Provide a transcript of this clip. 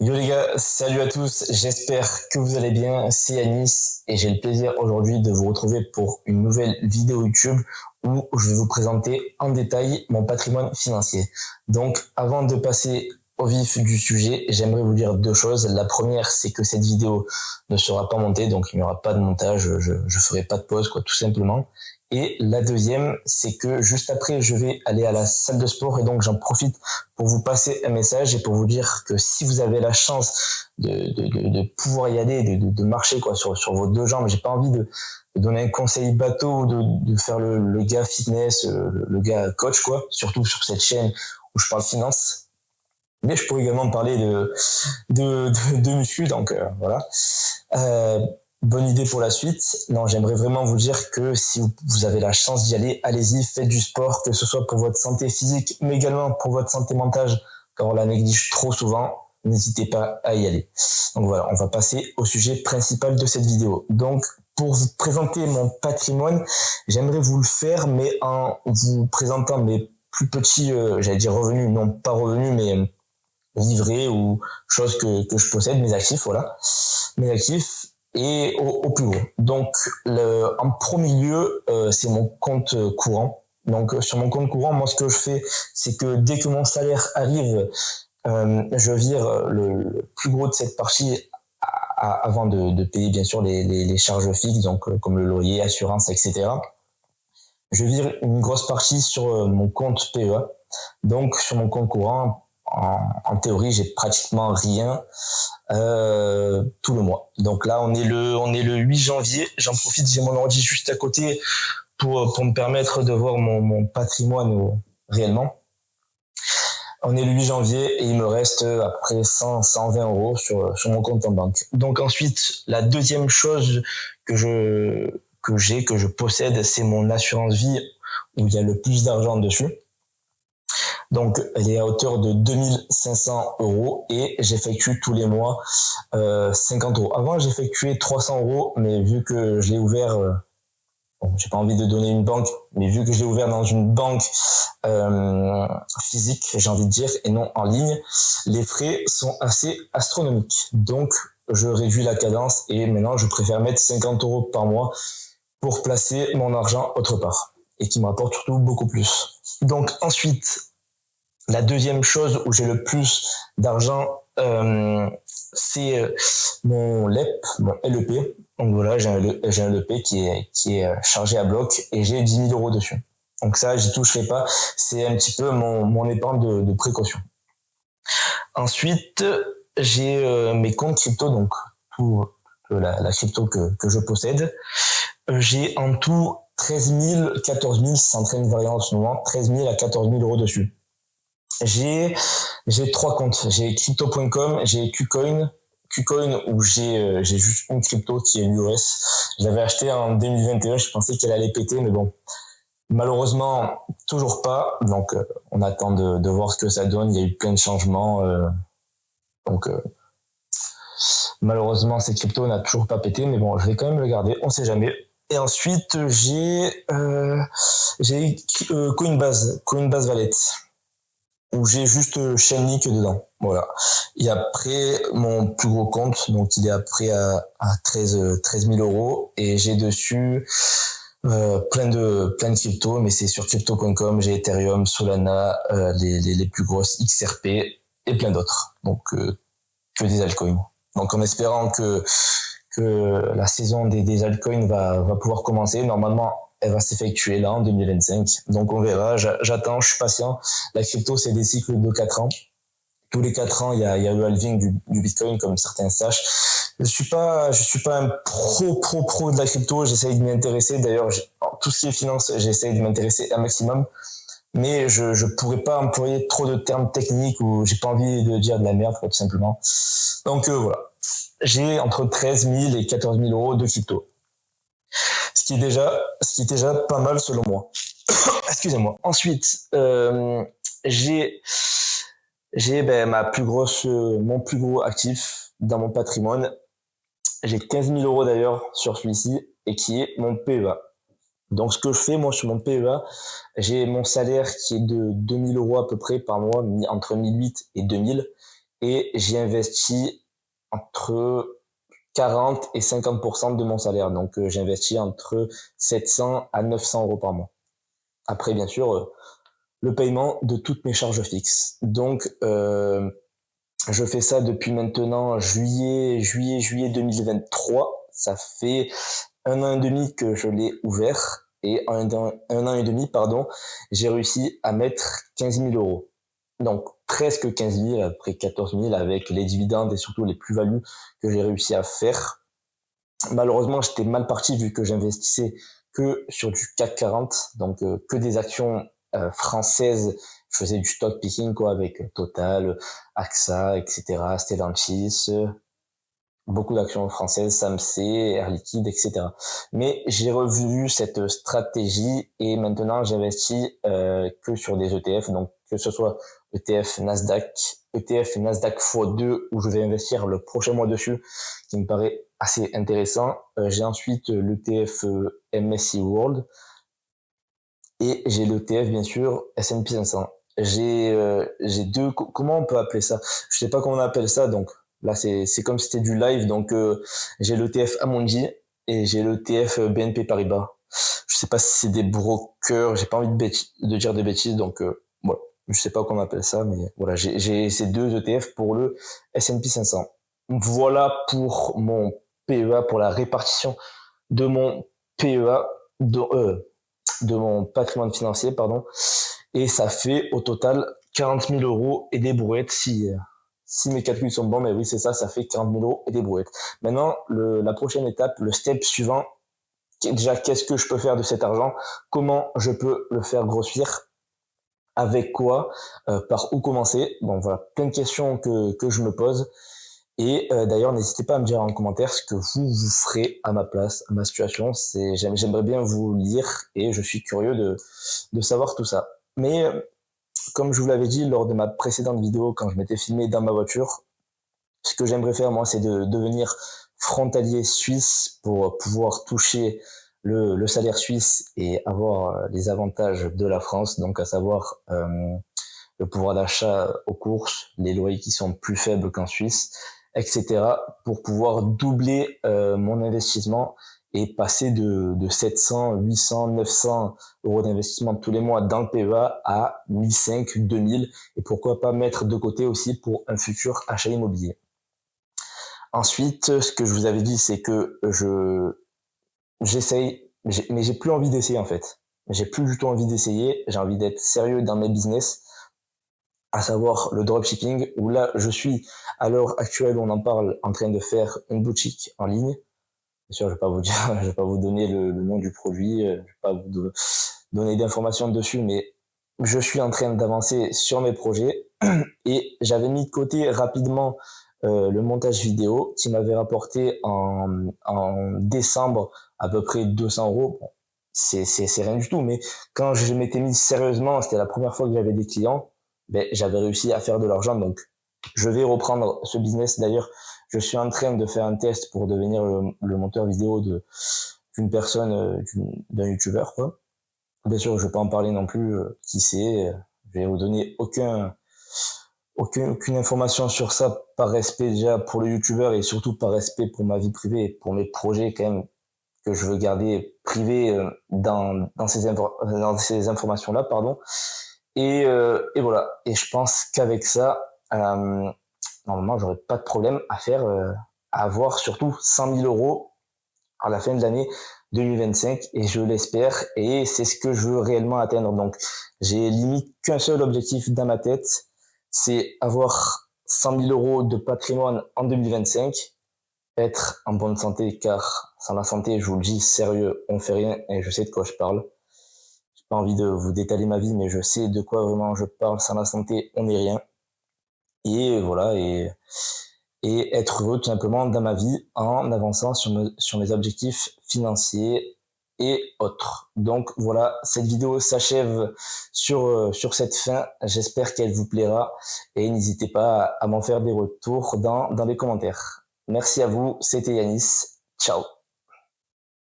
Yo les gars, salut à tous, j'espère que vous allez bien, c'est Yanis et j'ai le plaisir aujourd'hui de vous retrouver pour une nouvelle vidéo YouTube où je vais vous présenter en détail mon patrimoine financier. Donc avant de passer au vif du sujet, j'aimerais vous dire deux choses. La première, c'est que cette vidéo ne sera pas montée, donc il n'y aura pas de montage, je ferai pas de pause quoi, tout simplement. Et la deuxième, c'est que juste après, je vais aller à la salle de sport et donc j'en profite pour vous passer un message et pour vous dire que si vous avez la chance de pouvoir y aller, de marcher quoi sur vos deux jambes, j'ai pas envie de donner un conseil bateau, de faire le gars fitness, le gars coach quoi, surtout sur cette chaîne où je parle finance. Mais je pourrais également parler de muscu, donc voilà. Euh, Bonne idée pour la suite. Non, j'aimerais vraiment vous dire que si vous avez la chance d'y aller, allez-y, faites du sport, que ce soit pour votre santé physique, mais également pour votre santé mentale, car on la néglige trop souvent. N'hésitez pas à y aller. Donc voilà, on va passer au sujet principal de cette vidéo. Donc, pour vous présenter mon patrimoine, j'aimerais vous le faire, mais en vous présentant mes plus petits, j'allais dire revenus, non pas revenus, mais livrets ou choses que je possède, mes actifs, voilà. Mes actifs et au plus gros. Donc, en premier lieu, c'est mon compte courant. Donc, sur mon compte courant, moi, ce que je fais, c'est que dès que mon salaire arrive, je vire le plus gros de cette partie avant de payer, bien sûr, les charges fixes, donc comme le loyer, assurance, etc. Je vire une grosse partie sur mon compte PEA. Donc, sur mon compte courant, en théorie, j'ai pratiquement rien tout le mois. Donc là, on est le 8 janvier. J'en profite, j'ai mon ordi juste à côté pour me permettre de voir mon patrimoine réellement. On est le 8 janvier et il me reste à peu près 120 euros sur mon compte en banque. Donc ensuite, la deuxième chose que je possède, c'est mon assurance vie où il y a le plus d'argent dessus. Donc, elle est à hauteur de 2500 euros et j'effectue tous les mois 50 euros. Avant, j'effectuais 300 euros, mais vu que je l'ai ouvert, bon, j'ai pas envie de donner une banque, mais vu que je l'ai ouvert dans une banque physique, j'ai envie de dire, et non en ligne, les frais sont assez astronomiques. Donc, je réduis la cadence et maintenant, je préfère mettre 50 euros par mois pour placer mon argent autre part et qui me rapporte surtout beaucoup plus. Donc, ensuite, la deuxième chose où j'ai le plus d'argent, c'est mon LEP, mon LEP. Donc voilà, j'ai un LEP qui est chargé à bloc et j'ai 10 000 euros dessus. Donc ça, j'y toucherai pas. C'est un petit peu mon épargne de précaution. Ensuite, j'ai mes comptes crypto, donc tout la crypto que je possède. J'ai en tout 13 000, 14 000, c'est en train de varier en ce moment, 13 000 à 14 000 euros dessus. J'ai trois comptes. J'ai crypto.com, j'ai KuCoin où j'ai juste une crypto qui est l'US. Je l'avais acheté en 2021, je pensais qu'elle allait péter, mais bon, malheureusement, toujours pas. Donc, on attend de voir ce que ça donne. Il y a eu plein de changements. Donc, malheureusement, cette crypto n'a toujours pas pété, mais bon, je vais quand même le garder, on sait jamais. Et ensuite, j'ai Coinbase Wallet où j'ai juste Chainlink dedans. Voilà. Et après, mon plus gros compte, donc il est après à 13 000 euros et j'ai dessus plein de cryptos, mais c'est sur crypto.com, j'ai Ethereum, Solana, les plus grosses XRP et plein d'autres. Donc que des altcoins. Donc en espérant que la saison des altcoins va pouvoir commencer, normalement elle va s'effectuer là en 2025. Donc on verra, j'attends, je suis patient. La crypto, c'est des cycles de 4 ans. Tous les 4 ans, il y a le halving du Bitcoin, comme certains sachent. Je suis pas un pro de la crypto, j'essaye de m'y intéresser. D'ailleurs, tout ce qui est finance, j'essaye de m'intéresser un maximum. Mais je pourrais pas employer trop de termes techniques ou j'ai pas envie de dire de la merde, tout simplement. Donc voilà. J'ai entre 13 000 et 14 000 euros de crypto. Ce qui est déjà pas mal selon moi. Excusez-moi. Ensuite, j'ai mon plus gros actif dans mon patrimoine. J'ai 15 000 euros d'ailleurs sur celui-ci et qui est mon PEA. Donc ce que je fais moi sur mon PEA, j'ai mon salaire qui est de 2 000 euros à peu près par mois, entre 1 800 et 2 000. et j'y investis entre 40 et 50% de mon salaire. Donc, j'investis entre 700 à 900 euros par mois. Après, bien sûr, le paiement de toutes mes charges fixes. Donc, je fais ça depuis maintenant juillet 2023. Ça fait 1 an et demi que je l'ai ouvert. Et en 1 an et demi, j'ai réussi à mettre 15 000 euros. Donc, presque 15 000, après 14 000 avec les dividendes et surtout les plus-values que j'ai réussi à faire. Malheureusement, j'étais mal parti vu que j'investissais que sur du CAC 40, donc que des actions françaises. Je faisais du stock picking quoi, avec Total, AXA, etc., Stellantis, beaucoup d'actions françaises, SAMC, Air Liquide, etc. Mais j'ai revu cette stratégie et maintenant j'investis que sur des ETF, donc que ce soit ETF Nasdaq x2 où je vais investir le prochain mois dessus, qui me paraît assez intéressant. J'ai ensuite l'ETF MSCI World et j'ai l'ETF bien sûr S&P 500. J'ai deux, comment on peut appeler ça? Je sais pas comment on appelle ça, donc là c'est comme si c'était du live, donc j'ai l'ETF Amundi et j'ai l'ETF BNP Paribas. Je sais pas si c'est des brokers, j'ai pas envie de dire des bêtises, donc voilà. Je sais pas comment on appelle ça, mais voilà, j'ai ces deux ETF pour le S&P 500. Voilà pour mon PEA, pour la répartition de mon PEA, de mon patrimoine financier, et ça fait au total 40 000 euros et des brouettes si mes calculs sont bons, mais oui, c'est ça, ça fait 40 000 euros et des brouettes. Maintenant, la prochaine étape, le step suivant, déjà, qu'est-ce que je peux faire de cet argent? Comment je peux le faire grossir? Avec quoi? Par où commencer? Bon, voilà, plein de questions que je me pose. Et d'ailleurs, n'hésitez pas à me dire en commentaire ce que vous ferez à ma place, à ma situation. J'aimerais bien vous lire et je suis curieux de savoir tout ça. Mais comme je vous l'avais dit lors de ma précédente vidéo, quand je m'étais filmé dans ma voiture, ce que j'aimerais faire, moi, c'est de devenir frontalier suisse pour pouvoir toucher le salaire suisse et avoir les avantages de la France, donc à savoir le pouvoir d'achat aux courses, les loyers qui sont plus faibles qu'en Suisse, etc., pour pouvoir doubler mon investissement et passer de 700, 800, 900 euros d'investissement tous les mois dans le PEA à 1500, 2000, et pourquoi pas mettre de côté aussi pour un futur achat immobilier. Ensuite, ce que je vous avais dit, c'est que j'essaye, mais j'ai plus envie d'essayer en fait. J'ai plus du tout envie d'essayer, j'ai envie d'être sérieux dans mes business, à savoir le dropshipping, où là, je suis, à l'heure actuelle où on en parle, en train de faire une boutique en ligne. Bien sûr, je vais pas vous dire, je vais pas vous donner le nom du produit, je vais pas vous donner d'informations dessus, mais je suis en train d'avancer sur mes projets et j'avais mis de côté rapidement le montage vidéo qui m'avait rapporté en décembre à peu près 200 euros. Bon, c'est rien du tout, mais quand je m'étais mis sérieusement, c'était la première fois que j'avais des clients, ben, j'avais réussi à faire de l'argent. Donc, je vais reprendre ce business. D'ailleurs, je suis en train de faire un test pour devenir le monteur vidéo d'une personne, d'un youtubeur, quoi. Bien sûr, je vais pas en parler non plus, qui c'est. Je vais vous donner aucune information sur ça par respect déjà pour le youtubeur et surtout par respect pour ma vie privée et pour mes projets quand même que je veux garder privés dans ces informations-là, pardon. Et voilà. Et je pense qu'avec ça, normalement, j'aurais pas de problème à avoir surtout 100 000 euros à la fin de l'année 2025 et je l'espère et c'est ce que je veux réellement atteindre. Donc, j'ai limite qu'un seul objectif dans ma tête, c'est avoir 100 000 euros de patrimoine en 2025, être en bonne santé car sans la santé, je vous le dis sérieux, on fait rien et je sais de quoi je parle. J'ai pas envie de vous détailler ma vie, mais je sais de quoi vraiment je parle. Sans la santé, on n'est rien. Et voilà, et être heureux tout simplement dans ma vie en avançant sur mes objectifs financiers et autres. Donc voilà, cette vidéo s'achève sur cette fin. J'espère qu'elle vous plaira et n'hésitez pas à m'en faire des retours dans les commentaires. Merci à vous, c'était Yanis. Ciao.